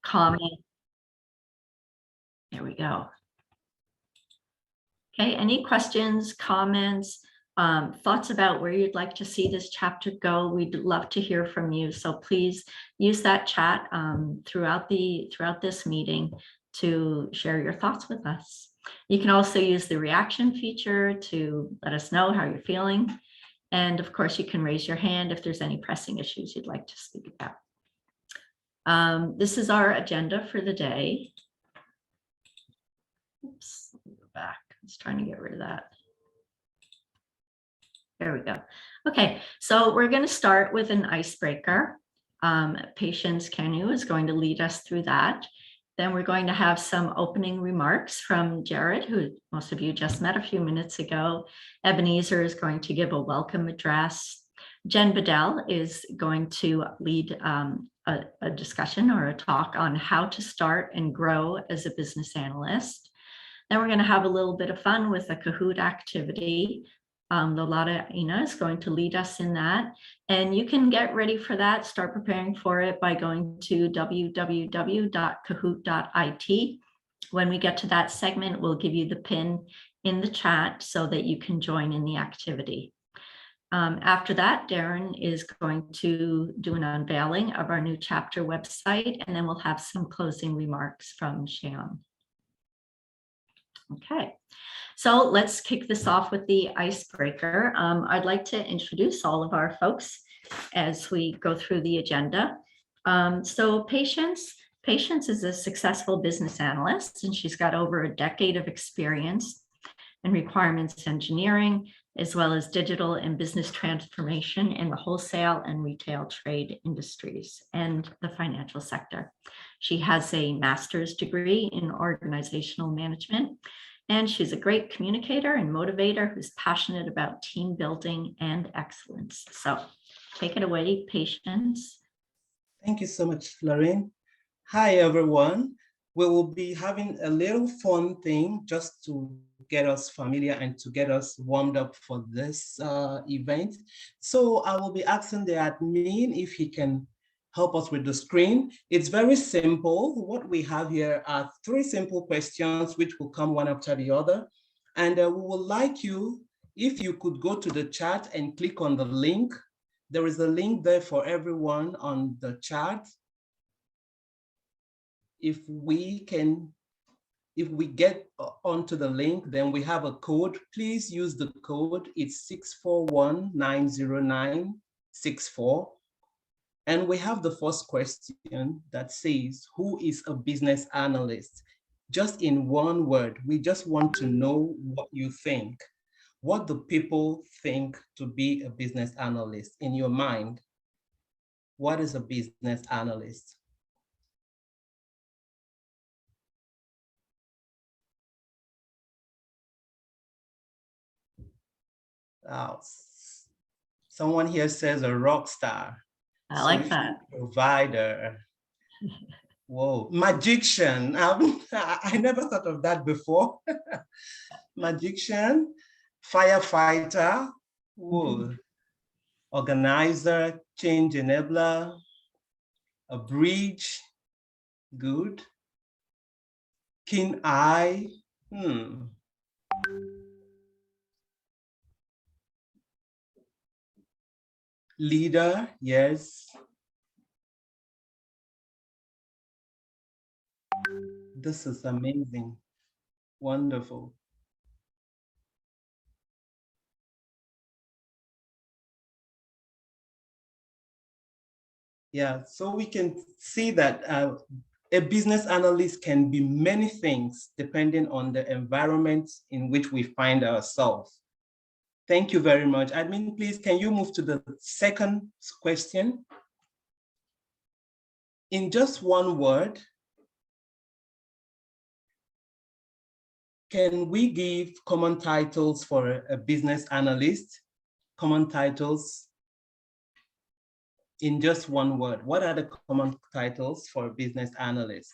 comment. There we go. Okay, any questions, comments, thoughts about where you'd like to see this chapter go? We'd love to hear from you. So please use that chat throughout this meeting to share your thoughts with us. You can also use the reaction feature to let us know how you're feeling. And of course, you can raise your hand if there's any pressing issues you'd like to speak about. This is our agenda for the day. Oops, let me go back. I was trying to get rid of that. There we go. Okay, so we're going to start with an icebreaker. Patience Kanu is going to lead us through that. Then we're going to have some opening remarks from Jared, who most of you just met a few minutes ago. Ebenezer is going to give a welcome address. Jen Bedell is going to lead a discussion or a talk on how to start and grow as a business analyst. Then we're going to have a little bit of fun with a Kahoot activity. Lolata Ina is going to lead us in that. And you can get ready for that, start preparing for it by going to www.kahoot.it. When we get to that segment, we'll give you the pin in the chat so that you can join in the activity. After that, Darren is going to do an unveiling of our new chapter website, and then we'll have some closing remarks from Shyam. Okay, so let's kick this off with the icebreaker. I'd like to introduce all of our folks as we go through the agenda. So Patience is a successful business analyst, and she's got over a decade of experience in requirements engineering, as well as digital and business transformation in the wholesale and retail trade industries and the financial sector. She has a master's degree in organizational management, and she's a great communicator and motivator who's passionate about team building and excellence. So take it away, Patience. Thank you so much, Lorraine. Hi, everyone. We will be having a little fun thing just to get us familiar and to get us warmed up for this event. So I will be asking the admin if he can help us with the screen. It's very simple. What we have here are 3 simple questions which will come one after the other. And we would like you, if you could go to the chat and click on the link. There is a link there for everyone on the chat. If we get onto the link, then we have a code. Please use the code. It's 641-909-64. And we have the first question that says, who is a business analyst? Just in one word, we just want to know what you think. What do people think to be a business analyst in your mind? What is a business analyst? Someone here says a rock star. I like that. Provider. Whoa, magician. I never thought of that before. Magician, firefighter, whoa. Organizer, change enabler, a bridge, good. Keen eye, Leader, yes. This is amazing. Wonderful. Yeah, so we can see that a business analyst can be many things depending on the environment in which we find ourselves. Thank you very much. Admin, please, can you move to the second question? In just one word, can we give common titles for a business analyst? Common titles in just one word. What are the common titles for a business analyst?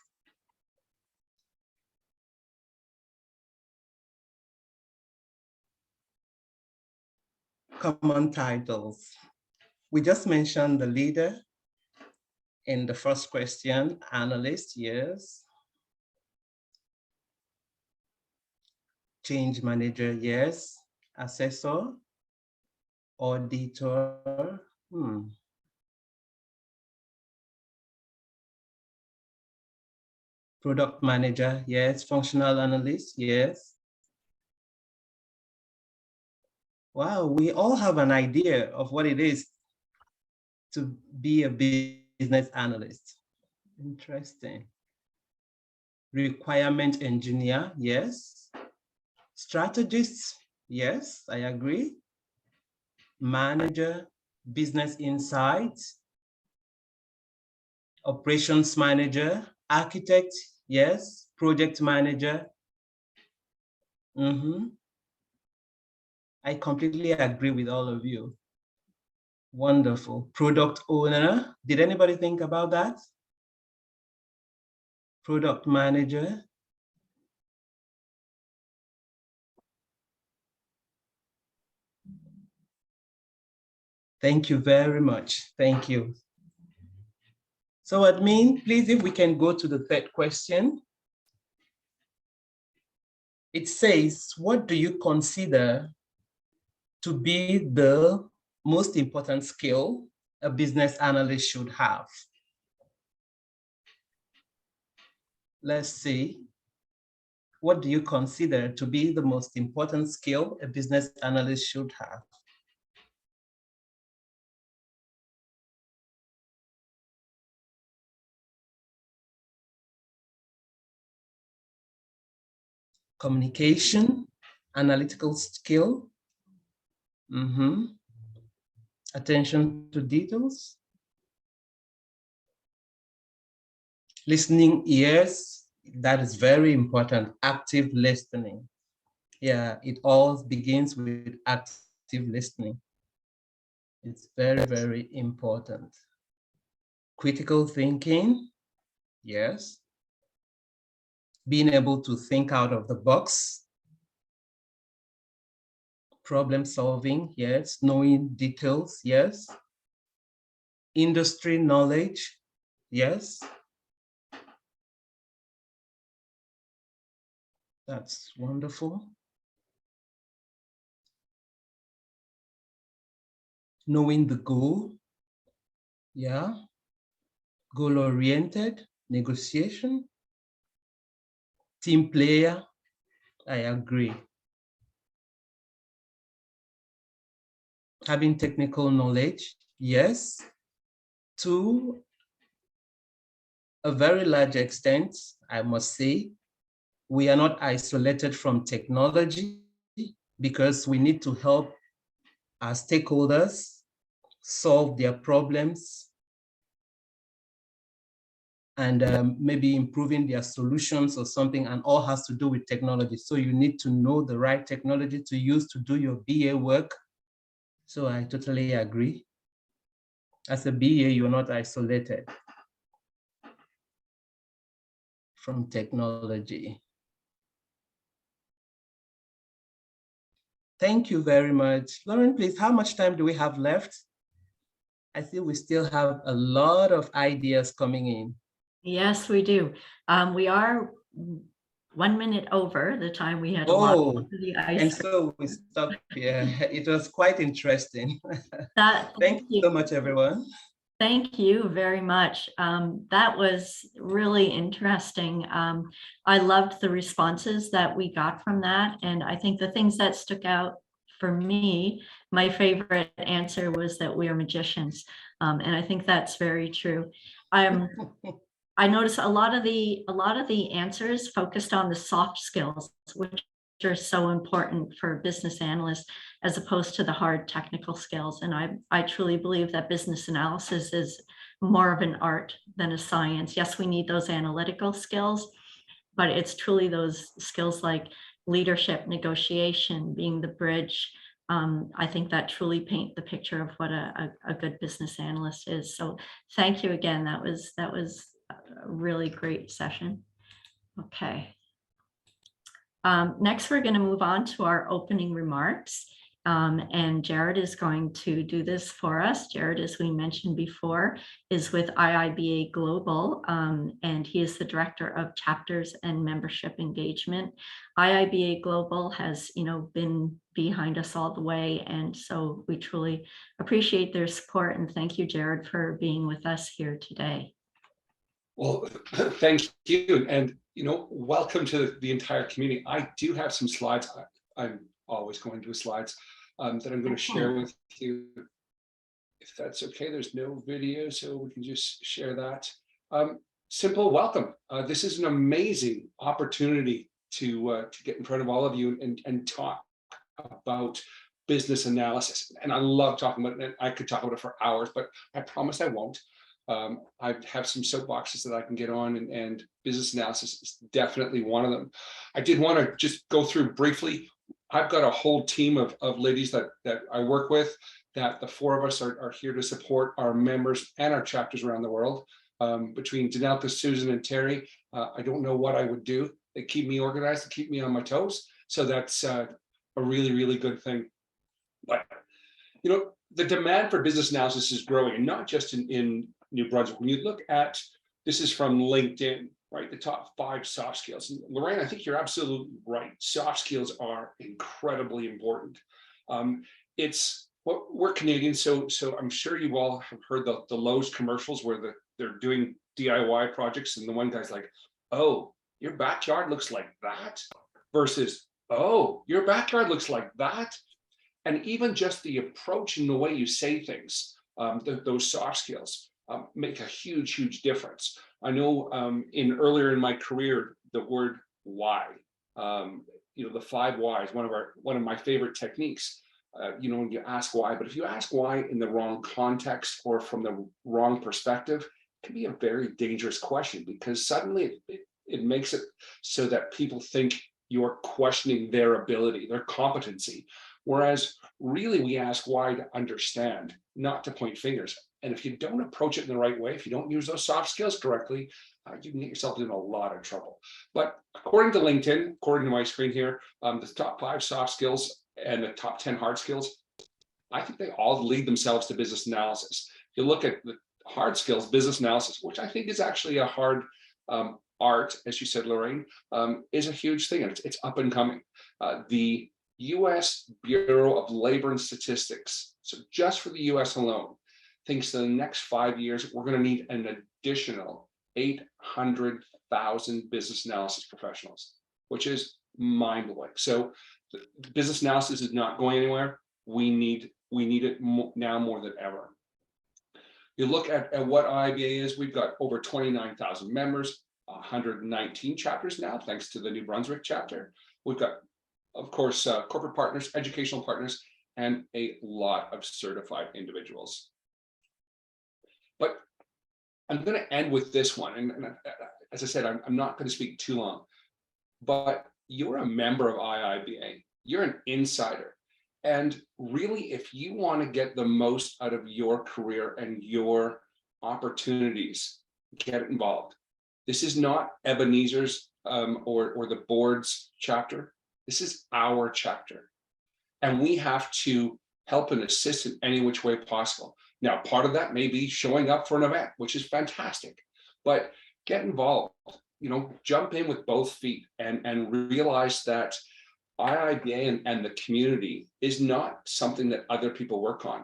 Common titles. We just mentioned the leader, in the first question, analyst, yes. Change manager, yes. Assessor, auditor, Product manager, yes. Functional analyst, yes. Wow, we all have an idea of what it is to be a business analyst. Interesting. Requirement engineer, yes. Strategist, yes, I agree. Manager, business insights. Operations manager, architect, yes. Project manager. I completely agree with all of you. Wonderful. Product owner, did anybody think about that? Product manager. Thank you very much. Thank you. So admin, please, if we can go to the third question. It says, what do you consider to be the most important skill a business analyst should have? Let's see. What do you consider to be the most important skill a business analyst should have? Communication, analytical skill, attention to details, listening ears, that is very important, active listening. Yeah, it all begins with active listening. It's very, very important. Critical thinking, yes. Being able to think out of the box. Problem solving, yes. Knowing details, yes. Industry knowledge, yes. That's wonderful. Knowing the goal, yeah. Goal-oriented, negotiation. Team player, I agree. Having technical knowledge, yes. To a very large extent, I must say, we are not isolated from technology because we need to help our stakeholders solve their problems and maybe improving their solutions or something, and all has to do with technology. So you need to know the right technology to use to do your BA work. So I totally agree. As a BA, you're not isolated from technology. Thank you very much. Lauren, please, how much time do we have left? I see we still have a lot of ideas coming in. Yes, we do. We are 1 minute over the time we had allotted to the ice. And so we stopped here. It was quite interesting. Thank you so much, everyone. Thank you very much. That was really interesting. I loved the responses that we got from that. And I think the things that stuck out for me, my favorite answer was that we are magicians. And I think that's very true. I noticed a lot of the answers focused on the soft skills, which are so important for business analysts as opposed to the hard technical skills. And I truly believe that business analysis is more of an art than a science. Yes, we need those analytical skills, but it's truly those skills like leadership, negotiation, being the bridge. I think that truly paint the picture of what a good business analyst is. So thank you again. That was a really great session. Okay. Next, we're going to move on to our opening remarks. And Jared is going to do this for us. Jared, as we mentioned before, is with IIBA Global, and he is the Director of Chapters and Membership Engagement. IIBA Global has, been behind us all the way, and so we truly appreciate their support. And thank you, Jared, for being with us here today. Well, thank you, and welcome to the entire community. I do have some slides. I'm always going to do slides that I'm going to share with you, if that's okay. There's no video, so we can just share that. Simple welcome. This is an amazing opportunity to get in front of all of you and talk about business analysis. And I love talking about it. I could talk about it for hours, but I promise I won't. I have some soapboxes that I can get on, and business analysis is definitely one of them. I did want to just go through briefly. I've got a whole team of ladies that I work with, that the four of us are here to support our members and our chapters around the world. Between Danelka, Susan, and Terry, I don't know what I would do. They keep me organized, they keep me on my toes. So that's a really, really good thing. But, the demand for business analysis is growing, and not just in New Brunswick. When you look at, this is from LinkedIn, right? The top 5 soft skills. And Lorraine, I think you're absolutely right. Soft skills are incredibly important. We're Canadian, so I'm sure you all have heard the Lowe's commercials where they're doing DIY projects, and the one guy's like, "Oh, your backyard looks like that," versus, "Oh, your backyard looks like that." And even just the approach and the way you say things, those soft skills make a huge, huge difference. I know earlier in my career, the word why, the 5 whys, one of my favorite techniques. When you ask why, but if you ask why in the wrong context or from the wrong perspective, it can be a very dangerous question, because suddenly it makes it so that people think you're questioning their ability, their competency. Whereas really we ask why to understand, not to point fingers. And if you don't approach it in the right way, if you don't use those soft skills correctly, you can get yourself in a lot of trouble. But according to LinkedIn, according to my screen here, the top 5 soft skills and the top 10 hard skills, I think they all lead themselves to business analysis. If you look at the hard skills, business analysis, which I think is actually a hard art, as you said, Lorraine, is a huge thing, and it's up and coming. The US Bureau of Labor and Statistics, so just for the US alone, thinks in the next 5 years, we're going to need an additional 800,000 business analysis professionals, which is mind-blowing. So business analysis is not going anywhere. We need it now more than ever. You look at what IIBA is, we've got over 29,000 members, 119 chapters now, thanks to the New Brunswick chapter. We've got, of course, corporate partners, educational partners, and a lot of certified individuals. But I'm going to end with this one. And as I said, I'm not going to speak too long, but you're a member of IIBA. You're an insider. And really, if you want to get the most out of your career and your opportunities, get involved. This is not Ebenezer's or the board's chapter. This is our chapter. And we have to help and assist in any which way possible. Now, part of that may be showing up for an event, which is fantastic, but get involved, jump in with both feet and realize that IIBA and the community is not something that other people work on.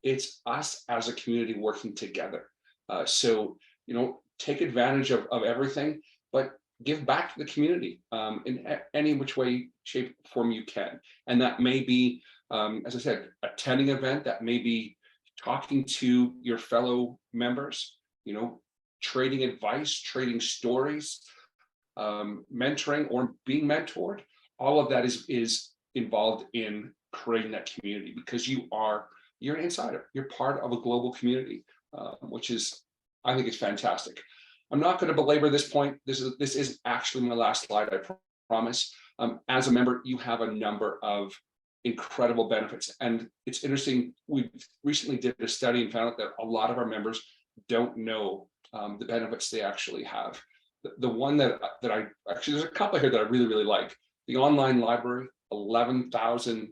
It's us as a community working together. So, take advantage of everything, but give back to the community in any which way, shape, form you can. And that may be, as I said, attending an event, that may be talking to your fellow members, trading advice, trading stories, mentoring or being mentored. All of that is involved in creating that community, because you're an insider. You're part of a global community, which is, I think, it's fantastic. I'm not going to belabor this point. This is actually my last slide, I promise. As a member, you have a number of incredible benefits. And it's interesting, we recently did a study and found out that a lot of our members don't know the benefits they actually have. The one that I actually, there's a couple here that I really, really like. The online library, 11,000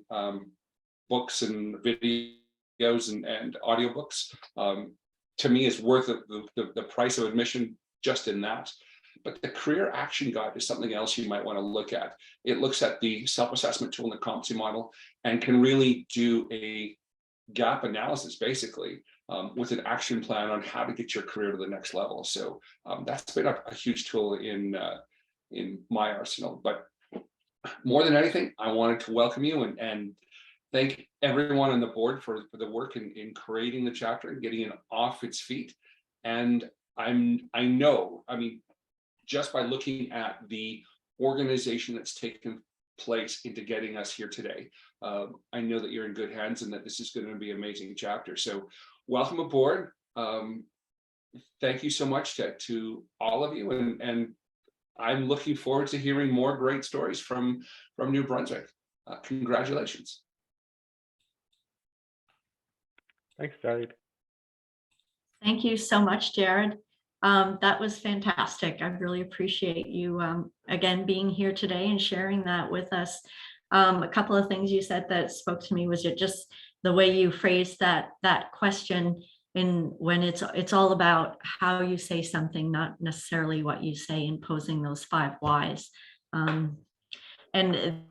books and videos and audiobooks, to me is worth the price of admission just in that. But the career action guide is something else you might want to look at. It looks at the self-assessment tool and the competency model and can really do a gap analysis, basically, with an action plan on how to get your career to the next level. So that's been a huge tool in my arsenal. But more than anything, I wanted to welcome you and thank everyone on the board for the work in creating the chapter and getting it off its feet. And I mean, just by looking at the organization that's taken place into getting us here today, I know that you're in good hands and that this is going to be an amazing chapter. So welcome aboard. Thank you so much to all of you. And I'm looking forward to hearing more great stories from New Brunswick. Congratulations. Thanks, Jared. Thank you so much, Jared. That was fantastic. I really appreciate you again being here today and sharing that with us. A couple of things you said that spoke to me was just the way you phrased that question in when it's all about how you say something, not necessarily what you say, imposing those 5 whys. And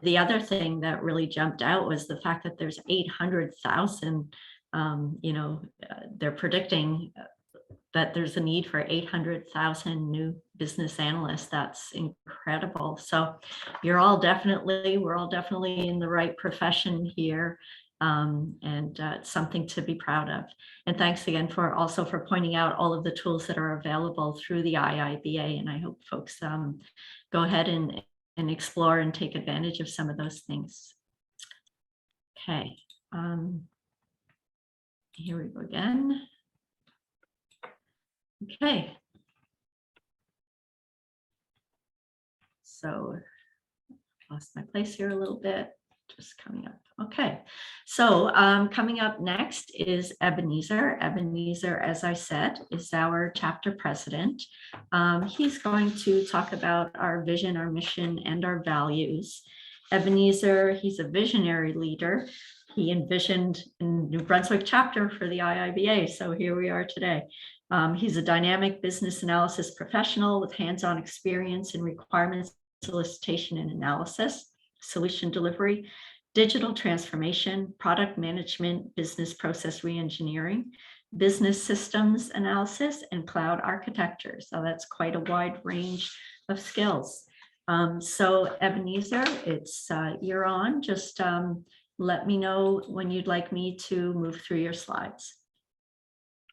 the other thing that really jumped out was the fact that there's 800,000, they're predicting that there's a need for 800,000 new business analysts. That's incredible. So we're all definitely in the right profession here. It's something to be proud of. And thanks again for pointing out all of the tools that are available through the IIBA. And I hope folks go ahead and explore and take advantage of some of those things. Okay, here we go again. Okay. So lost my place here a little bit, just coming up. Okay, so coming up next is Ebenezer. Ebenezer, as I said, is our chapter president. He's going to talk about our vision, our mission, and our values. Ebenezer, he's a visionary leader. He envisioned a New Brunswick chapter for the IIBA, so here we are today. He's a dynamic business analysis professional with hands-on experience in requirements solicitation and analysis, solution delivery, digital transformation, product management, business process reengineering, business systems analysis, and cloud architecture. So that's quite a wide range of skills. So Ebenezer, you're on. Just let me know when you'd like me to move through your slides.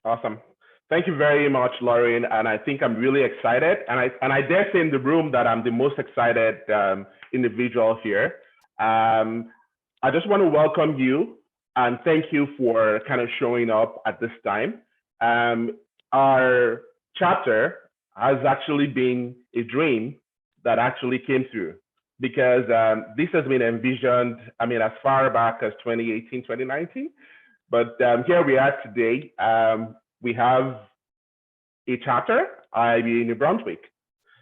Awesome. Thank you very much, Lauren. And I think I'm really excited. And I dare say in the room that I'm the most excited individual here. I just want to welcome you and thank you for kind of showing up at this time. Our chapter has actually been a dream that actually came through because this has been envisioned, I mean, as far back as 2018, 2019. But here we are today. We have a chapter, IIBA New Brunswick.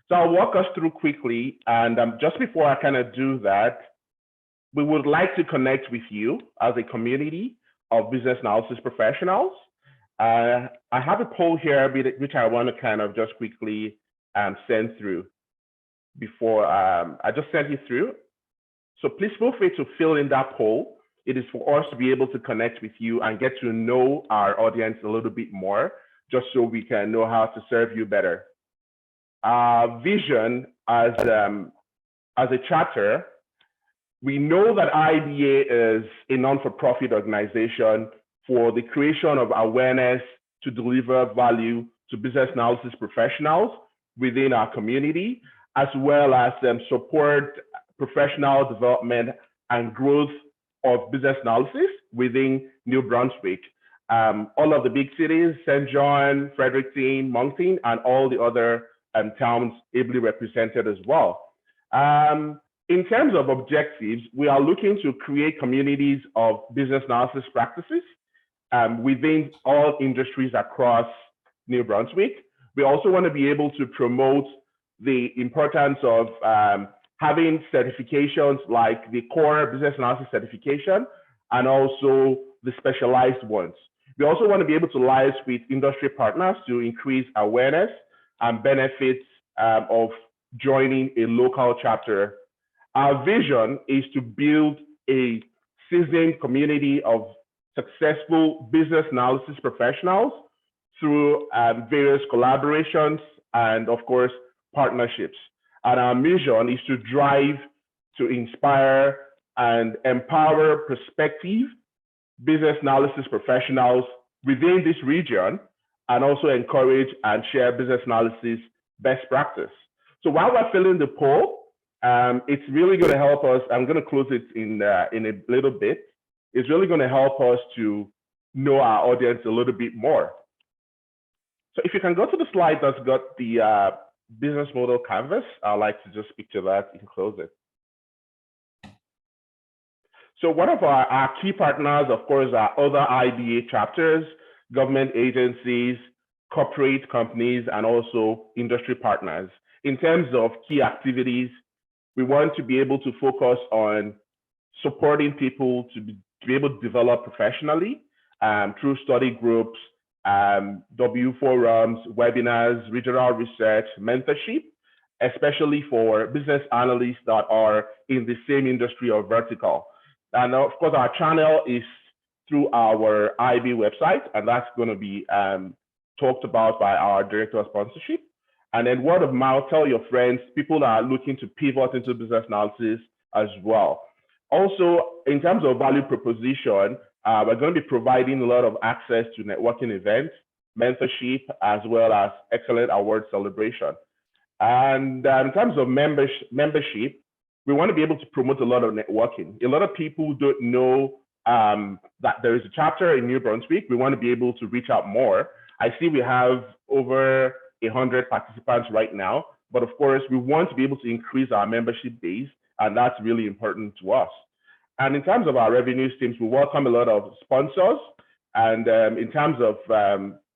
So I'll walk us through quickly. And just before I kind of do that, we would like to connect with you as a community of business analysis professionals. I have a poll here, which I want to kind of just quickly send through before I just sent you through. So please feel free to fill in that poll. It is for us to be able to connect with you and get to know our audience a little bit more, just so we can know how to serve you better. Our vision as a chapter, we know that IIBA is a non-for-profit organization for the creation of awareness to deliver value to business analysis professionals within our community, as well as support professional development and growth of business analysis within New Brunswick. All of the big cities, St. John, Fredericton, Moncton, and all the other towns ably represented as well. In terms of objectives, we are looking to create communities of business analysis practices within all industries across New Brunswick. We also want to be able to promote the importance of having certifications like the core business analysis certification, and also the specialized ones. We also want to be able to liaise with industry partners to increase awareness and benefits of joining a local chapter. Our vision is to build a seasoned community of successful business analysis professionals through various collaborations and, of course, partnerships. And our mission is to drive, to inspire, and empower prospective business analysis professionals within this region, and also encourage and share business analysis best practice. So while we're filling the poll, it's really going to help us. I'm going to close it in a little bit. It's really going to help us to know our audience a little bit more. So if you can go to the slide that's got the business model canvas, I'd like to just speak to that and close it. So one of our key partners, of course, are other IBA chapters, government agencies, corporate companies, and also industry partners. In terms of key activities, we want to be able to focus on supporting people to be able to develop professionally through study groups, W forums, webinars, regional research, mentorship, especially for business analysts that are in the same industry or vertical. And of course, our channel is through our IIBA website, and that's going to be talked about by our director of sponsorship. And then word of mouth, tell your friends, people that are looking to pivot into business analysis as well. Also, in terms of value proposition, we're going to be providing a lot of access to networking events, mentorship, as well as excellent award celebration. And in terms of membership, we want to be able to promote a lot of networking. A lot of people don't know that there is a chapter in New Brunswick. We want to be able to reach out more. I see we have over 100 participants right now, but of course, we want to be able to increase our membership base, and that's really important to us. And in terms of our revenue streams, we welcome a lot of sponsors. And in terms of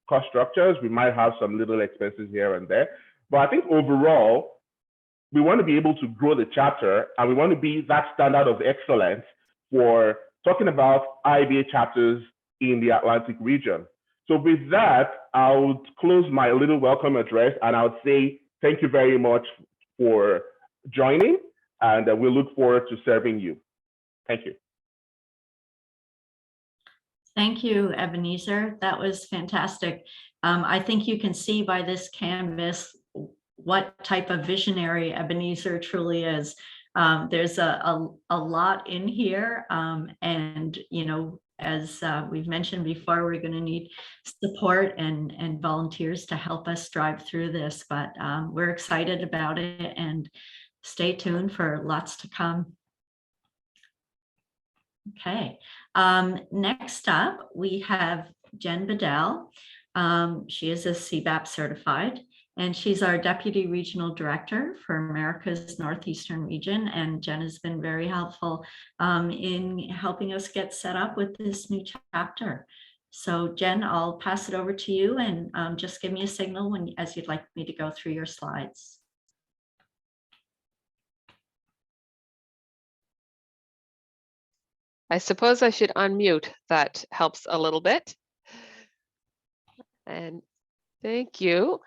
cost structures, we might have some little expenses here and there. But I think overall, we want to be able to grow the chapter, and we want to be that standard of excellence for talking about IIBA chapters in the Atlantic region. So with that, I would close my little welcome address, and I would say thank you very much for joining, and we look forward to serving you. Thank you. Thank you, Ebenezer. That was fantastic. I think you can see by this canvas what type of visionary Ebenezer truly is. There's a lot in here, and you know, as we've mentioned before, we're going to need support and volunteers to help us drive through this, but we're excited about it, and stay tuned for lots to come. Okay, next up we have Jen Bedell. She is a CBAP certified, and she's our Deputy Regional Director for America's Northeastern region. And Jen has been very helpful in helping us get set up with this new chapter. So Jen, I'll pass it over to you, and just give me a signal as you'd like me to go through your slides. I suppose I should unmute. That helps a little bit. And thank you.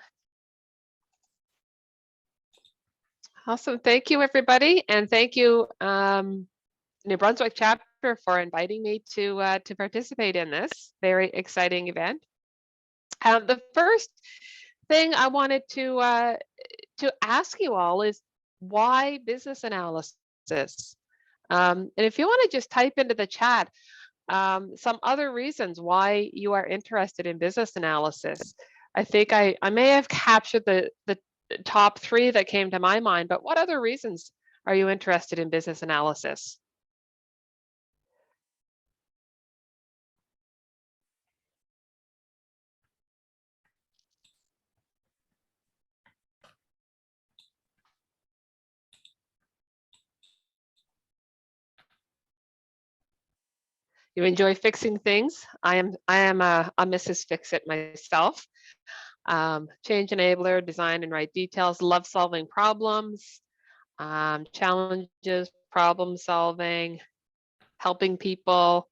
Awesome. Thank you, everybody. And thank you, New Brunswick chapter, for inviting me to participate in this very exciting event. The first thing I wanted to ask you all is, why business analysis? And if you want to just type into the chat some other reasons why you are interested in business analysis. I think I may have captured the top 3 that came to my mind, but what other reasons are you interested in business analysis? You enjoy fixing things. I am a Mrs. Fix-It myself. Change enabler, design and write details, love solving problems, challenges, problem solving, helping people,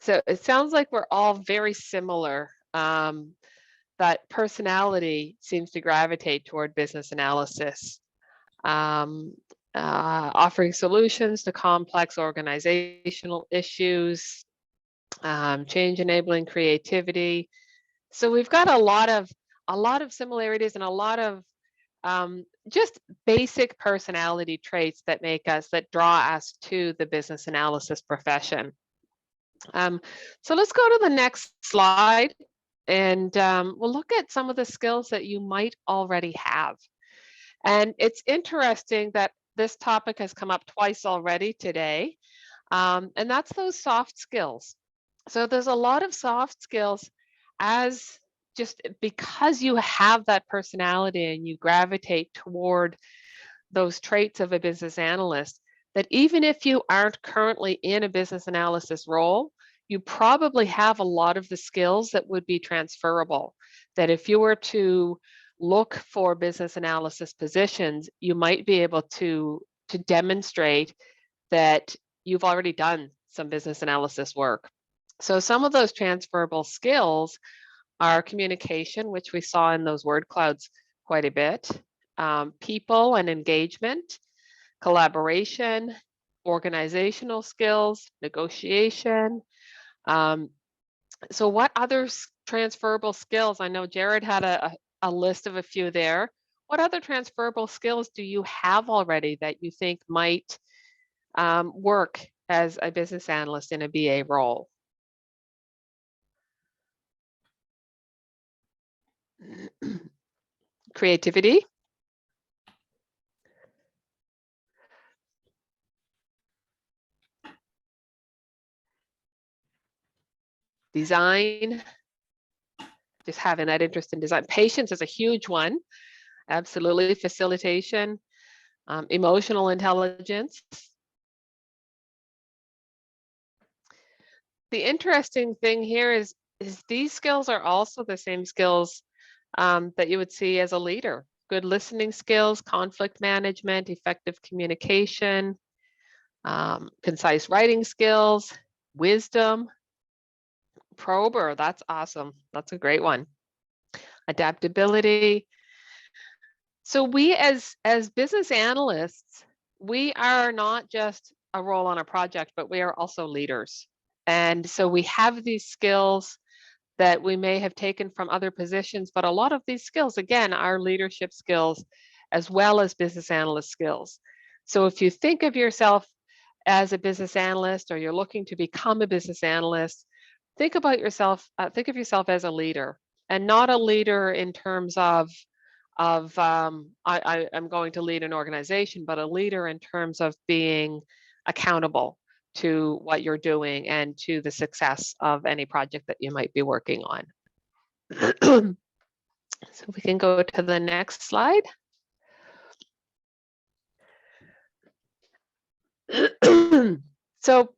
So it sounds like we're all very similar. That personality seems to gravitate toward business analysis, offering solutions to complex organizational issues, change enabling creativity. So we've got a lot of similarities and a lot of just basic personality traits that draw us to the business analysis profession. So let's go to the next slide, and we'll look at some of the skills that you might already have. And it's interesting that this topic has come up twice already today, and that's those soft skills. So there's a lot of soft skills as just because you have that personality and you gravitate toward those traits of a business analyst, that even if you aren't currently in a business analysis role, you probably have a lot of the skills that would be transferable. That if you were to look for business analysis positions, you might be able to demonstrate that you've already done some business analysis work. So some of those transferable skills are communication, which we saw in those word clouds quite a bit, people and engagement, collaboration, organizational skills, negotiation. So what other transferable skills? I know Jared had a list of a few there. What other transferable skills do you have already that you think might work as a business analyst in a BA role? Creativity. Design. Just having that interest in design. Patience is a huge one. Absolutely. Facilitation. Emotional intelligence. The interesting thing here is these skills are also the same skills that you would see as a leader. Good listening skills, conflict management, effective communication, concise writing skills, wisdom, prober, that's awesome. That's a great one. Adaptability. So we as business analysts, we are not just a role on a project, but we are also leaders. And so we have these skills that we may have taken from other positions, but a lot of these skills, again, are leadership skills as well as business analyst skills. So if you think of yourself as a business analyst or you're looking to become a business analyst, think of yourself as a leader, and not a leader in terms of I'm going to lead an organization, but a leader in terms of being accountable to what you're doing and to the success of any project that you might be working on. So we can go to the next slide. So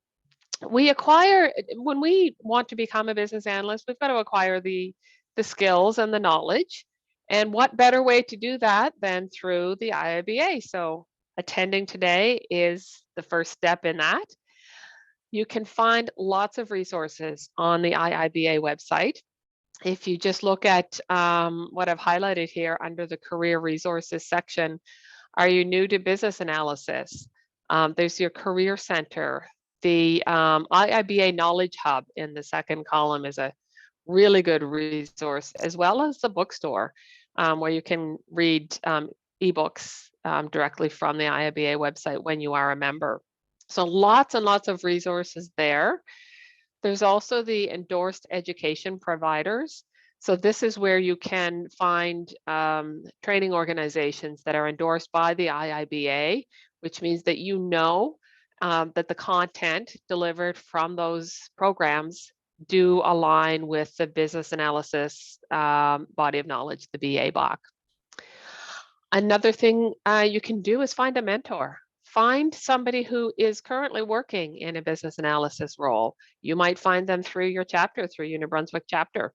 when we want to become a business analyst, we've got to acquire the skills and the knowledge. And what better way to do that than through the IIBA? So attending today is the first step in that. You can find lots of resources on the IIBA website. If you just look at what I've highlighted here under the career resources section, are you new to business analysis? There's your career center. The IIBA Knowledge Hub in the second column is a really good resource, as well as the bookstore, where you can read ebooks directly from the IIBA website when you are a member. So lots and lots of resources there. There's also the endorsed education providers. So this is where you can find training organizations that are endorsed by the IIBA, which means that you know that the content delivered from those programs do align with the business analysis body of knowledge, the BA BOK. Another thing you can do is find a mentor. Find somebody who is currently working in a business analysis role. You might find them through your chapter, through New Brunswick chapter.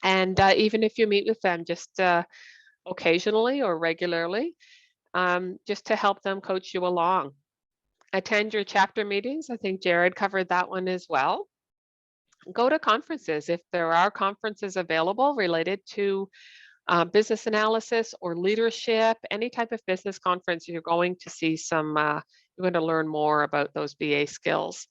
And even if you meet with them just occasionally or regularly, just to help them coach you along. Attend your chapter meetings. I think Jared covered that one as well. go to conferences. If there are conferences available related to business analysis or leadership, any type of business conference, you're going to see some, you're going to learn more about those BA skills.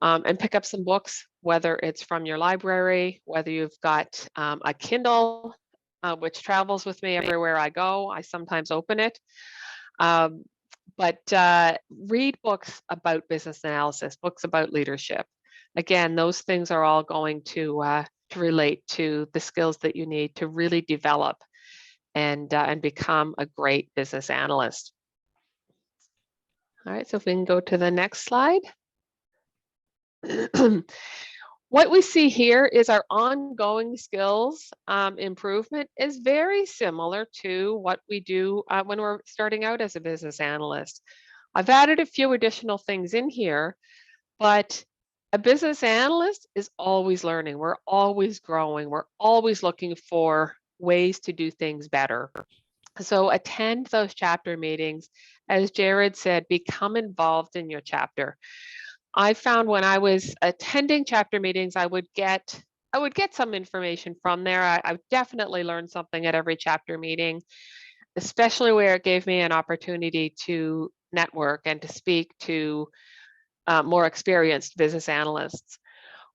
And pick up some books, whether it's from your library, whether you've got a Kindle, which travels with me everywhere I go. I sometimes open it. But read books about business analysis, books about leadership. Again, those things are all going to relate to the skills that you need to really develop and become a great business analyst. All right, so if we can go to the next slide. What we see here is our ongoing skills improvement is very similar to what we do when we're starting out as a business analyst. I've added a few additional things in here, but a business analyst is always learning. We're always growing. We're always looking for ways to do things better. So attend those chapter meetings. As Jared said, become involved in your chapter. I found when I was attending chapter meetings, I would get some information from there. I definitely learned something at every chapter meeting, especially where it gave me an opportunity to network and to speak to more experienced business analysts.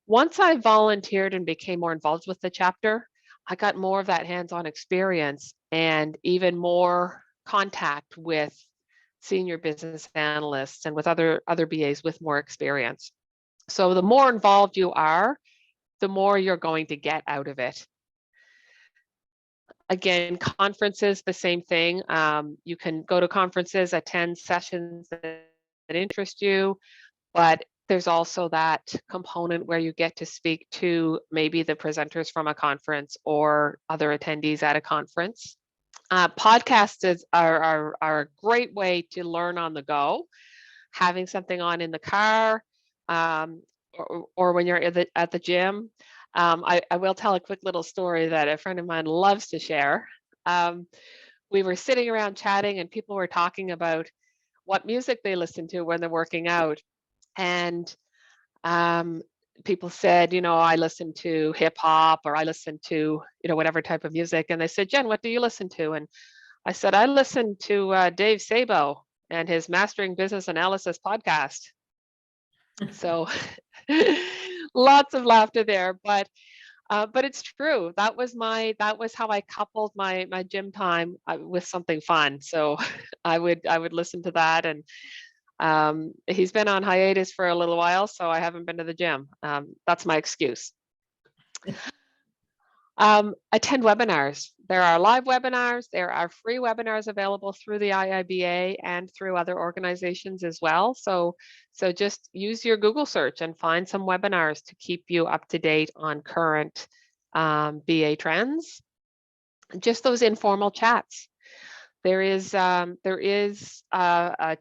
Once I volunteered and became more involved with the chapter, I got more of that hands-on experience and even more contact with senior business analysts and with other BAs with more experience. So the more involved you are, the more you're going to get out of it. Again, conferences, the same thing. You can go to conferences, attend sessions that interest you, but there's also that component where you get to speak to maybe the presenters from a conference or other attendees at a conference. Podcasts are a great way to learn on the go, having something on in the car or when you're at the gym. I will tell a quick little story that a friend of mine loves to share. We were sitting around chatting and people were talking about what music they listen to when they're working out. And people said, you know, I listen to hip hop or I listen to, you know, whatever type of music. And they said, Jen, what do you listen to? And I said, I listen to Dave Sabo and his Mastering Business Analysis podcast. So lots of laughter there, but it's true. That was how I coupled my gym time with something fun. So I would listen to that. And he's been on hiatus for a little while, so I haven't been to the gym. That's my excuse. Attend webinars. There are live webinars. There are free webinars available through the IIBA and through other organizations as well. So just use your Google search and find some webinars to keep you up to date on current BA trends. Just those informal chats. There is a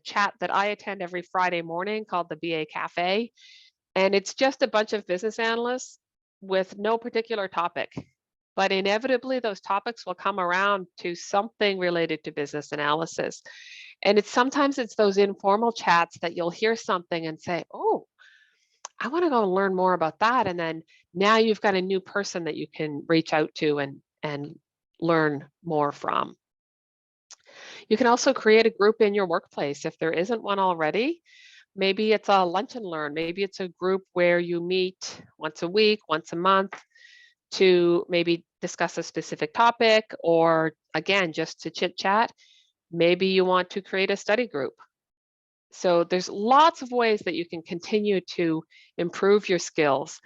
chat that I attend every Friday morning called the BA Cafe, and it's just a bunch of business analysts with no particular topic. But inevitably, those topics will come around to something related to business analysis. And sometimes it's those informal chats that you'll hear something and say, oh, I want to go learn more about that. And then now you've got a new person that you can reach out to and learn more from. You can also create a group in your workplace if there isn't one already. Maybe it's a lunch and learn. Maybe it's a group where you meet once a week, once a month, to maybe discuss a specific topic, or again, just to chit chat. Maybe you want to create a study group. So there's lots of ways that you can continue to improve your skills,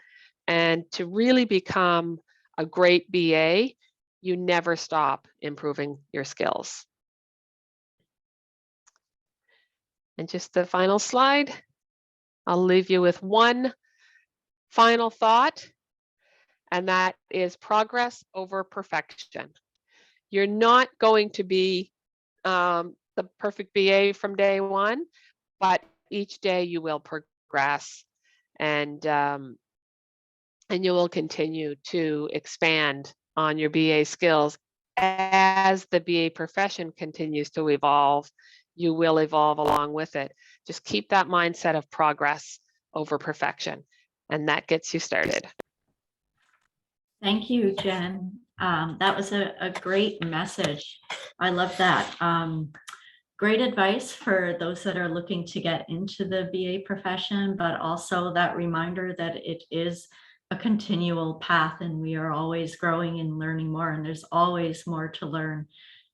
and to really become a great BA, you never stop improving your skills. And just the final slide, I'll leave you with one final thought, and that is progress over perfection. You're not going to be the perfect BA from day one, but each day you will progress, and you will continue to expand on your BA skills. As the BA profession continues to evolve, you will evolve along with it. Just keep that mindset of progress over perfection. and that gets you started. Thank you, Jen. That was a great message. I love that. Great advice for those that are looking to get into the VA profession, but also that reminder that it is a continual path and we are always growing and learning more, and there's always more to learn.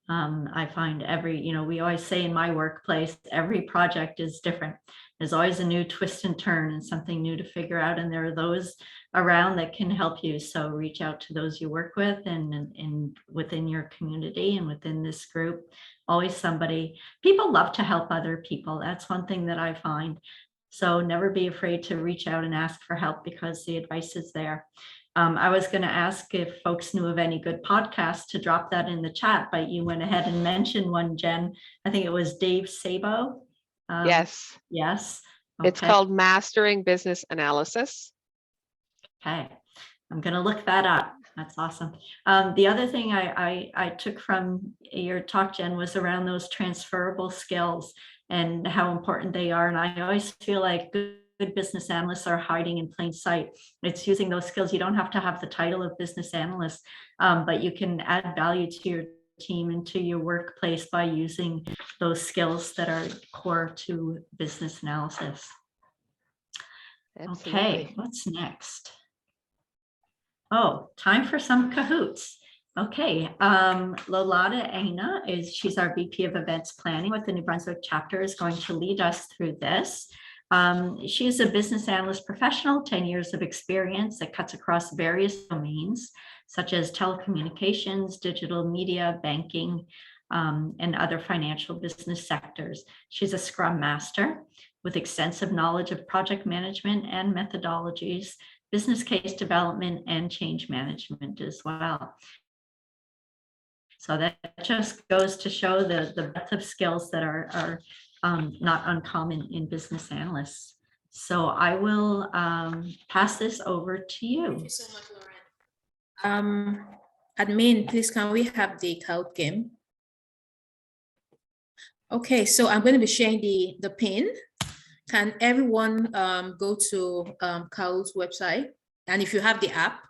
I find we always say in my workplace, every project is different. There's always a new twist and turn and something new to figure out. And there are those around that can help you. So reach out to those you work with and within your community and within this group. Always somebody, people love to help other people. That's one thing that I find. So never be afraid to reach out and ask for help because the advice is there. I was going to ask if folks knew of any good podcasts to drop that in the chat, but you went ahead and mentioned one, Jen. I think it was Dave Sabo. Yes. Yes. It's Okay. called Mastering Business Analysis. Okay. I'm going to look that up. That's awesome. The other thing I took from your talk, Jen, was around those transferable skills and how important they are. And I always feel like good business analysts are hiding in plain sight. It's using those skills. You don't have to have the title of business analyst, but you can add value to your team and to your workplace by using those skills that are core to business analysis. Absolutely. Okay, what's next? Oh, time for some cahoots. Okay, Lolada Aina she's our VP of Events Planning with the New Brunswick chapter, is going to lead us through this. She is a business analyst professional, 10 years of experience that cuts across various domains, such as telecommunications, digital media, banking, and other financial business sectors. She's a Scrum Master with extensive knowledge of project management and methodologies, business case development, and change management as well. So that just goes to show the breadth of skills that are not uncommon in business analysts. So I will pass this over to you. Thank you so much, Lauren. Admin, please, can we have the Kahoot game? Okay, so I'm going to be sharing the pin. Can everyone go to Kahoot's website? And if you have the app,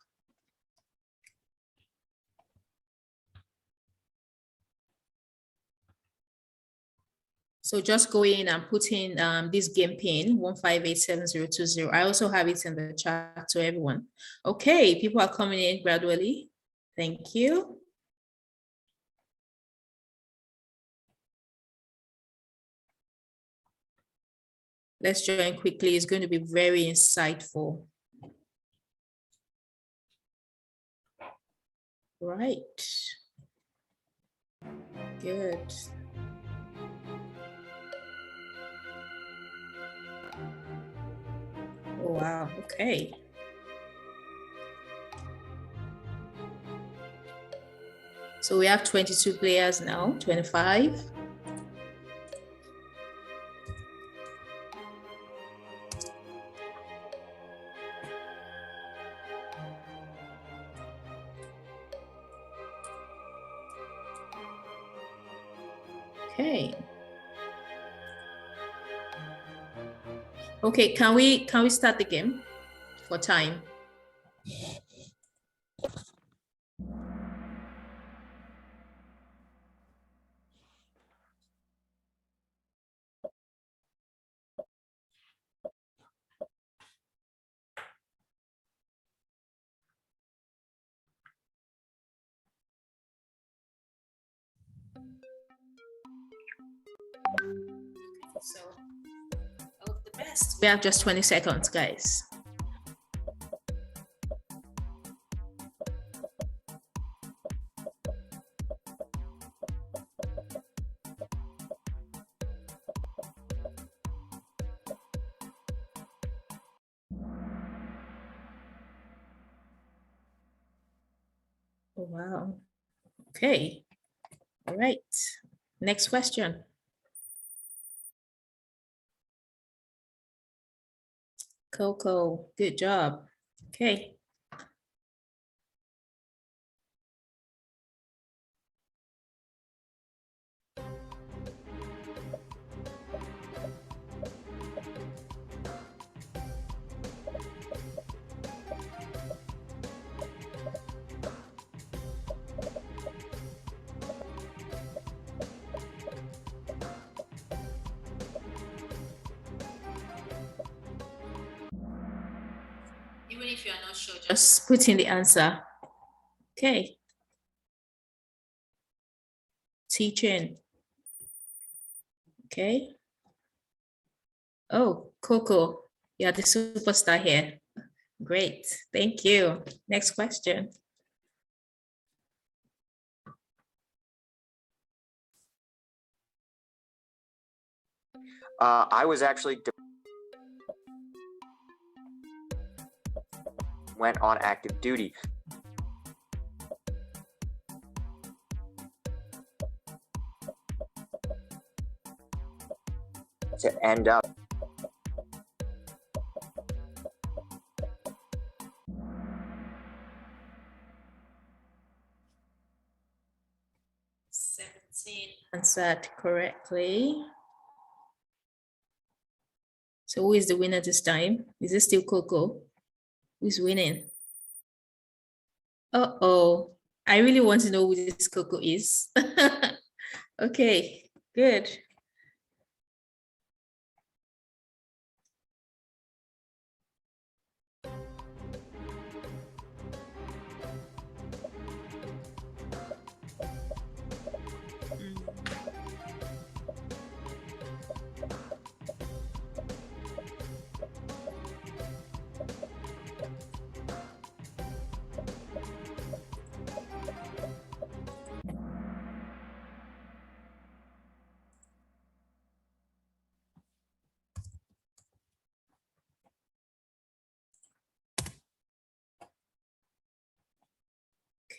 so just go in and put in this game pin 1587020. I also have it in the chat to everyone. Okay, people are coming in gradually. Thank you. Let's join quickly. It's going to be very insightful. Right. Good. Oh, wow. Okay. So we have 22 players now, 25. Okay. Okay, can we start the game for time? So, all the best. We have just 20 seconds, guys. Oh, wow. Okay. All right. Next question. Coco, good job. Okay. if you're not sure, just put in the answer. Okay. Teaching. Okay. Oh, Coco, you're the superstar here. Great, thank you. Next question. I was actually went on active duty. To end up. Answered correctly. So who is the winner this time? Is it still Coco? Who's winning? Uh-oh, I really want to know who this Coco is. Okay, good.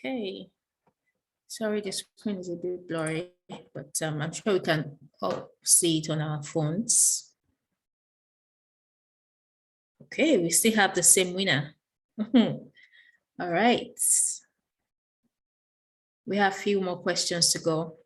Okay, sorry, the screen is a bit blurry, but I'm sure we can all see it on our phones. Okay, we still have the same winner. All right. We have a few more questions to go.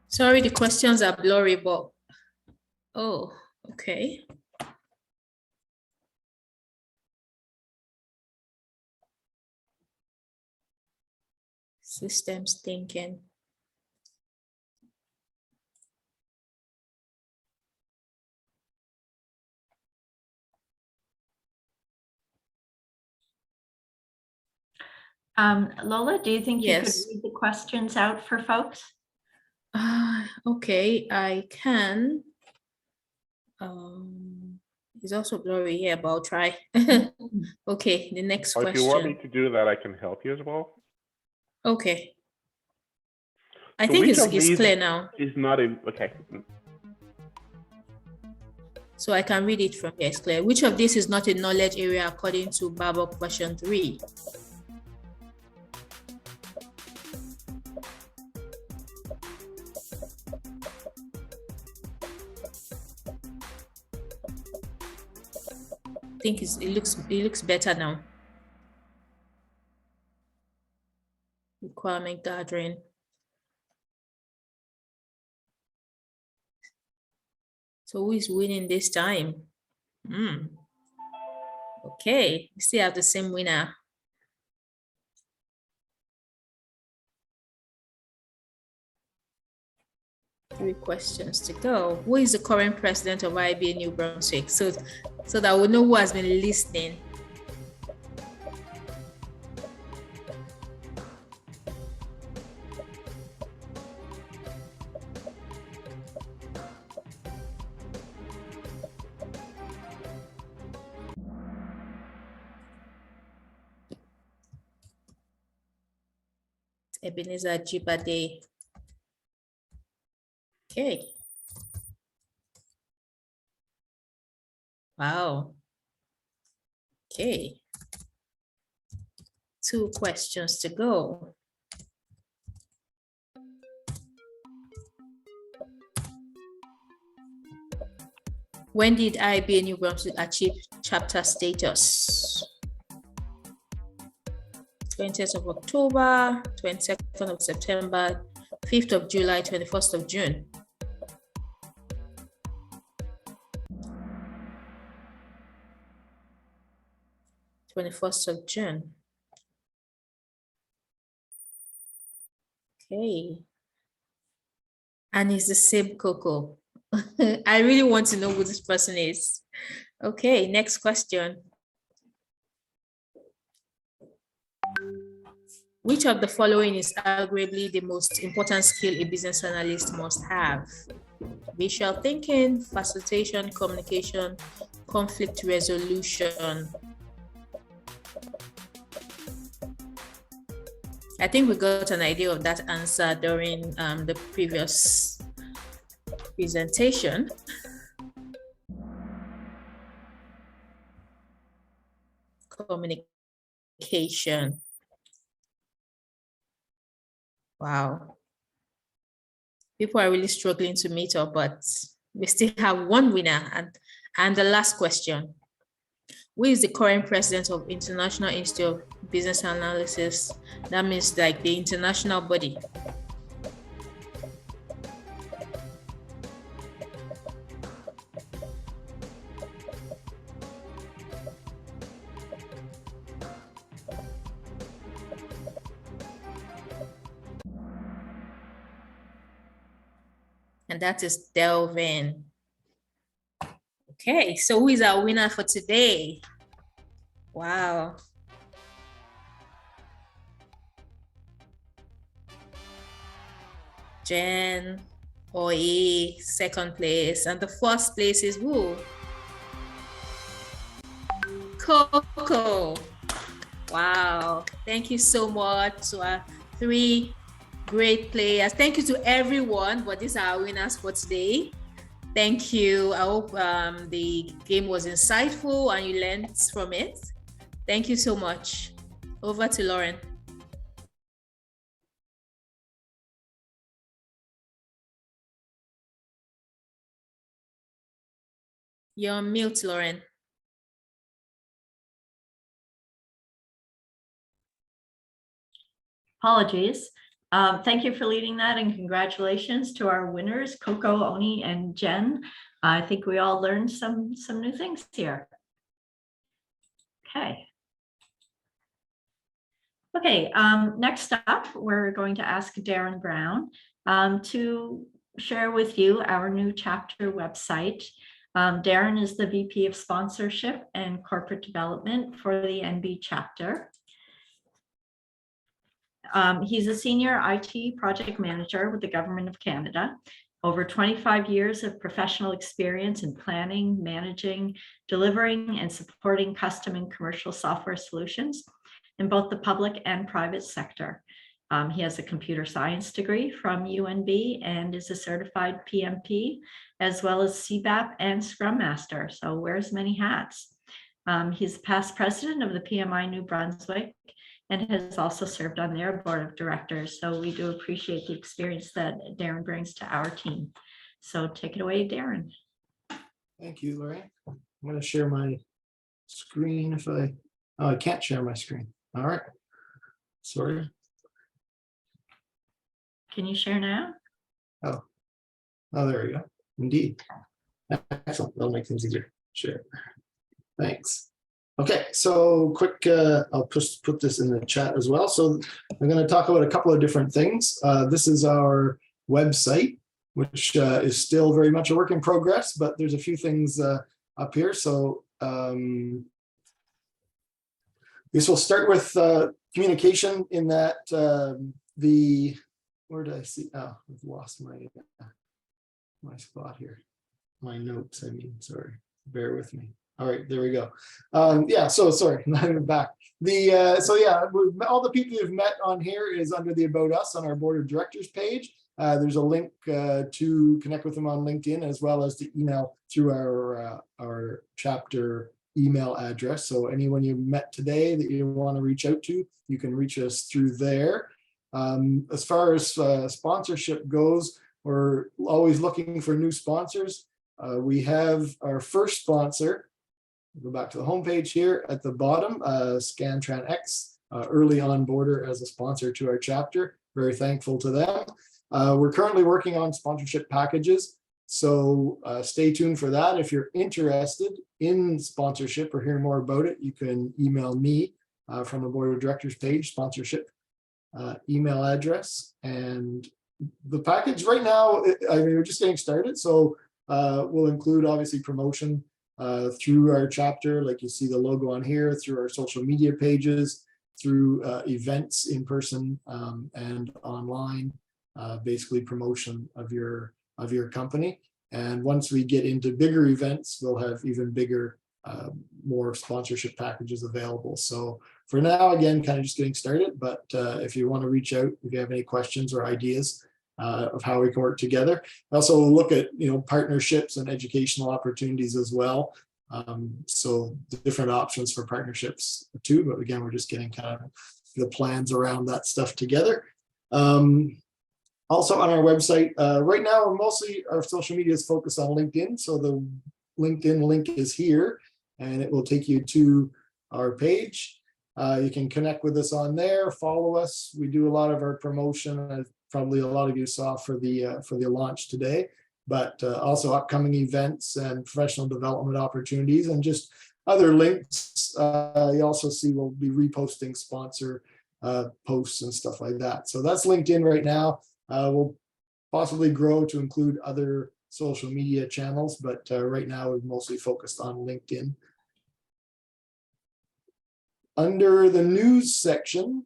Sorry, the questions are blurry, but oh, okay. Systems thinking. Lola, do you think you could Yes. read the questions out for folks? Okay, I can. It's also blurry here, but I'll try. Okay, the next Or question. if you want me to do that, I can help you as well. Okay. I So think which it's of these clear now. is not a, okay. So I can read it from here. It's clear. Which of these is not a knowledge area according to Bible question 3? I think it looks better now. Requirement gathering. So who is winning this time? Okay, we still have the same winner. 3 questions to go. Who is the current president of IIBA New Brunswick? So that we know who has been listening. Ebenezer Jibade. Okay. Wow. Okay. 2 questions to go. When did IIBA New Brunswick achieve chapter status? 20th of October, 22nd of September, 5th of July, 21st of June. June. Okay. And it's the same Coco. I really want to know who this person is. Okay, next question. Which of the following is arguably the most important skill a business analyst must have? Visual thinking, facilitation, communication, conflict resolution. I think we got an idea of that answer during the previous presentation. Communication. Wow. People are really struggling to meet up, but we still have one winner. And the last question. Who is the current president of International Institute of Business Analysis? That means like the international body. And that is Delvin. Okay, so who is our winner for today? Wow. Jen, Oye, second place. And the first place is who? Coco. Wow. Thank you so much to our 3 great players. Thank you to everyone, but these are our winners for today. Thank you. I hope the game was insightful and you learned from it. Thank you so much. Over to Lauren. You're on mute, Lauren. Apologies. Thank you for leading that, and congratulations to our winners, Coco, Oni, and Jen. I think we all learned some new things here. Okay. Okay, next up, we're going to ask Darren Brown to share with you our new chapter website. Darren is the VP of Sponsorship and Corporate Development for the NB chapter. He's a senior IT project manager with the Government of Canada. Over 25 years of professional experience in planning, managing, delivering, and supporting custom and commercial software solutions in both the public and private sector. He has a computer science degree from UNB and is a certified PMP, as well as CBAP and Scrum Master, so wears many hats. He's past president of the PMI New Brunswick and has also served on their board of directors. So we do appreciate the experience that Darren brings to our team. So take it away, Darren. Thank you, Lorraine. I'm going to share my screen if I can't share my screen. All right. Sorry. Can you share now? Oh, there we go. Indeed. Excellent. That'll make things easier. Share. Thanks. Okay, so quick, I'll put this in the chat as well. So I'm going to talk about a couple of different things. This is our website, which is still very much a work in progress, but there's a few things up here. So this will start with communication in that where did I see? Oh, I've lost my spot here. My notes, I mean, sorry, bear with me. All right, there we go. Yeah, so sorry, I'm back. So yeah, all the people you've met on here is under the About Us on our board of directors page. There's a link to connect with them on LinkedIn, as well as to email through our chapter email address. So anyone you met today that you want to reach out to, you can reach us through there. As far as sponsorship goes, we're always looking for new sponsors. We have our first sponsor. Go back to the homepage here at the bottom, Scantran X. early onboarder as a sponsor to our chapter. Very thankful to them. We're currently working on sponsorship packages, so stay tuned for that. If you're interested in sponsorship or hear more about it, you can email me from the board of directors page, sponsorship email address. And the package right now, I mean, we're just getting started, so we'll include obviously promotion through our chapter, like you see the logo on here, through our social media pages, through events in person and online, basically promotion of your company. And once we get into bigger events, we'll have even bigger, more sponsorship packages available. So for now, again, kind of just getting started, but if you want to reach out, if you have any questions or ideas of how we can work together. Also look at, partnerships and educational opportunities as well. So the different options for partnerships too, but again, we're just getting kind of the plans around that stuff together. Also on our website, right now, mostly our social media is focused on LinkedIn. So the LinkedIn link is here and it will take you to our page. You can connect with us on there, follow us. We do a lot of our promotion, probably a lot of you saw for the launch today, but also upcoming events and professional development opportunities and just other links. You also see we'll be reposting sponsor posts and stuff like that. So that's LinkedIn right now. We'll possibly grow to include other social media channels, but right now we're mostly focused on LinkedIn. Under the news section,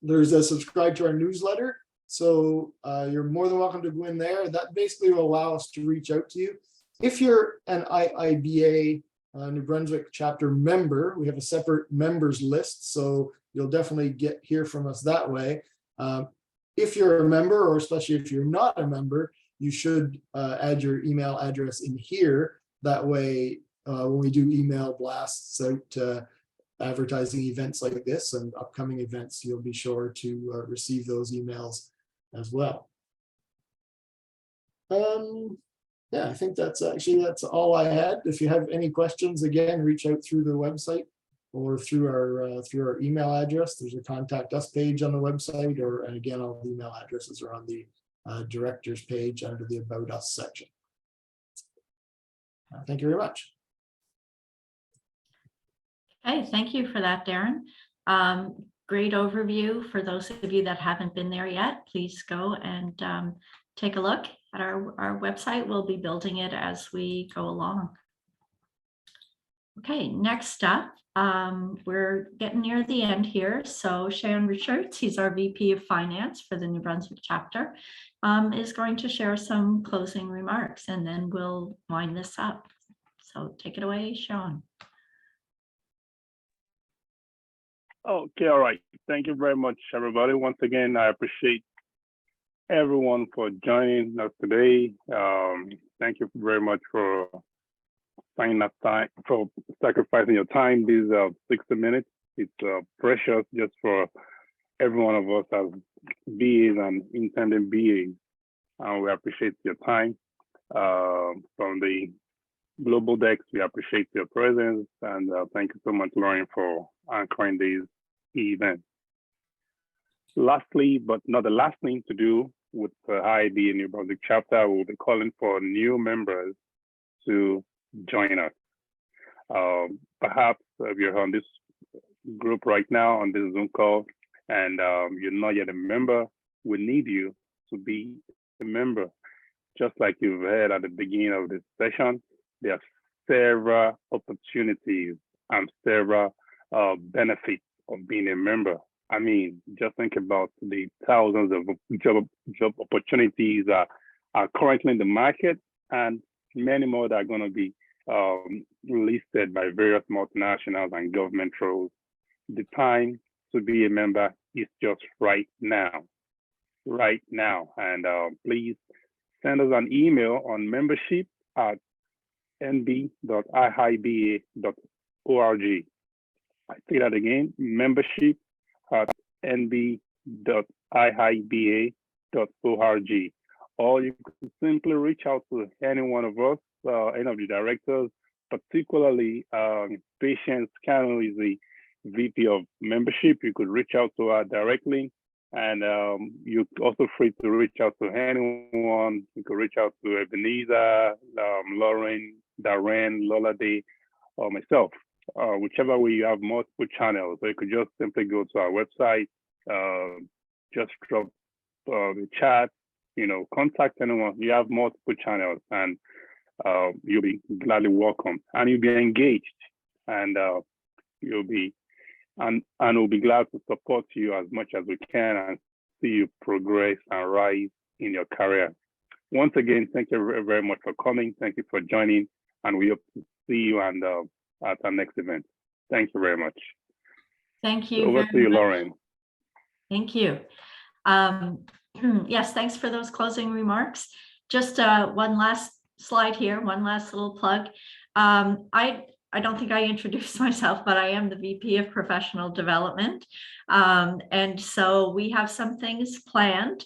there's a subscribe to our newsletter. So you're more than welcome to go in there. That basically will allow us to reach out to you. If you're an IIBA New Brunswick chapter member, we have a separate members list. So you'll definitely hear from us that way. If you're a member, or especially if you're not a member, you should add your email address in here. That way, when we do email blasts out advertising events like this and upcoming events, you'll be sure to receive those emails as well. Yeah, I think that's all I had. If you have any questions, again, reach out through the website or through our email address. There's a contact us page on the website, and again, all the email addresses are on the directors page under the About Us section. Thank you very much. Okay, thank you for that, Darren. Great overview. For those of you that haven't been there yet, please go and take a look at our website. We'll be building it as we go along. Okay, next up, we're getting near the end here. So Sharon Richards, he's our VP of Finance for the New Brunswick chapter, is going to share some closing remarks, and then we'll wind this up. So take it away, Sean. Okay, all right. Thank you very much, everybody. Once again, I appreciate everyone for joining us today. Thank you very much for finding that time, for sacrificing your time. These 60 minutes. It's precious just for every one of us as BAs and intending BAs. We appreciate your time. From the Global Decks, we appreciate your presence, and thank you so much, Lauren, for anchoring these events. Lastly, but not the last thing to do with the IIBA New Brunswick chapter, we'll be calling for new members to join us. Perhaps if you're on this group right now on this Zoom call and you're not yet a member, we need you to be a member. Just like you've heard at the beginning of this session, there are several opportunities and several benefits of being a member. I mean, just think about the thousands of job opportunities that are currently in the market, and many more that are going to be listed by various multinationals and government roles. The time to be a member is just right now. And please send us an email on membership@nb.iiba.org. I say that again, membership@nb.iiba.org. Or you can simply reach out to any one of us, any of the directors, particularly Patience Cano is the VP of membership, you could reach out to her directly. And you're also free to reach out to anyone. You could reach out to Ebenezer, Lauren, Darren, Lolade, or myself. Whichever way you have multiple channels. So you could just simply go to our website, just drop the chat, contact anyone. You have multiple channels, and you'll be gladly welcome, and you'll be engaged, and you'll be. And we'll be glad to support you as much as we can and see you progress and rise in your career. Once again, thank you very, very much for coming. Thank you for joining, and we hope to see you and at our next event. Thank you very much. Thank you. Over to you, Lauren. Thank you. Yes, thanks for those closing remarks. Just one last slide here, one last little plug. I don't think I introduced myself, but I am the VP of Professional Development. And so we have some things planned.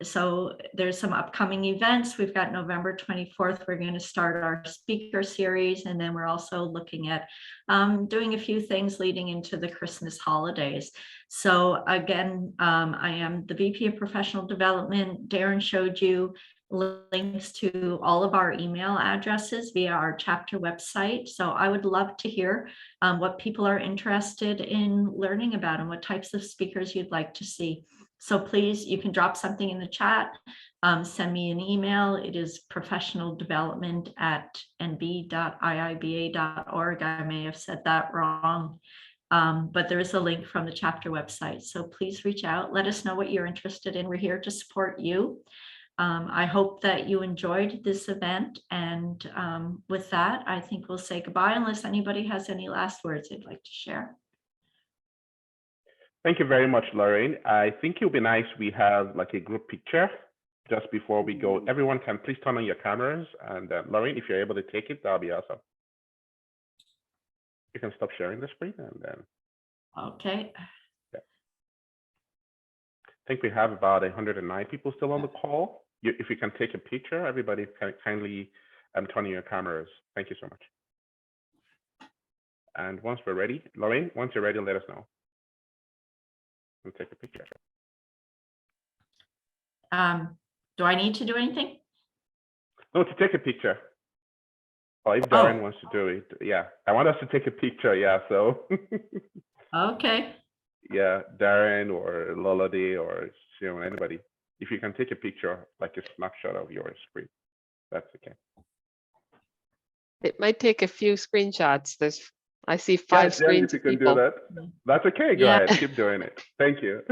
So there's some upcoming events. We've got November 24th, we're going to start our speaker series. And then we're also looking at doing a few things leading into the Christmas holidays. So again, I am the VP of Professional Development. Darren showed you links to all of our email addresses via our chapter website. So I would love to hear what people are interested in learning about and what types of speakers you'd like to see. So please, you can drop something in the chat, send me an email. It is professionaldevelopment@nb.iiba.org. I may have said that wrong, but there is a link from the chapter website. So please reach out, let us know what you're interested in. We're here to support you. I hope that you enjoyed this event, and with that, I think we'll say goodbye unless anybody has any last words they'd like to share. Thank you very much, Lauren. I think it'll be nice we have like a group picture just before we go. Everyone can please turn on your cameras, and Lauren, if you're able to take it, that'll be awesome. You can stop sharing the screen, and then. Okay. Yeah. I think we have about 109 people still on the call. If you can take a picture, everybody can kindly turn on your cameras. Thank you so much. And once we're ready, Lauren, once you're ready, let us know. We'll take a picture. Do I need to do anything? No, to take a picture. Or if Darren wants to do it, yeah. I want us to take a picture, yeah, so. Okay. Yeah, Darren or Lolade or anybody. If you can take a picture, like a snapshot of your screen, that's okay. It might take a few screenshots. I see 5 screens. If you can do that, that's okay. Go ahead, keep doing it. Thank you.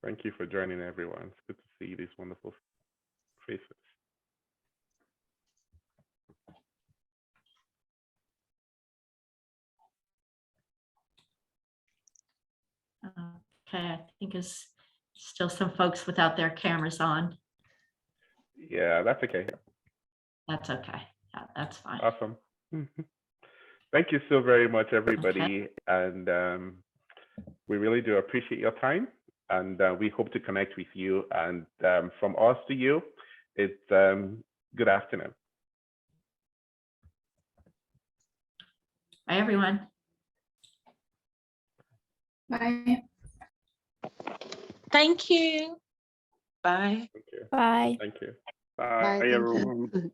Thank you for joining, everyone. It's good to see these wonderful faces. Okay, I think there's still some folks without their cameras on. Yeah, that's okay. That's okay. Yeah, that's fine. Awesome. Thank you so very much, everybody. Okay. And we really do appreciate your time. And we hope to connect with you. And from us to you, it's good afternoon. Bye, everyone. Bye. Thank you. Bye. Thank you. Bye. Thank you. Bye, everyone.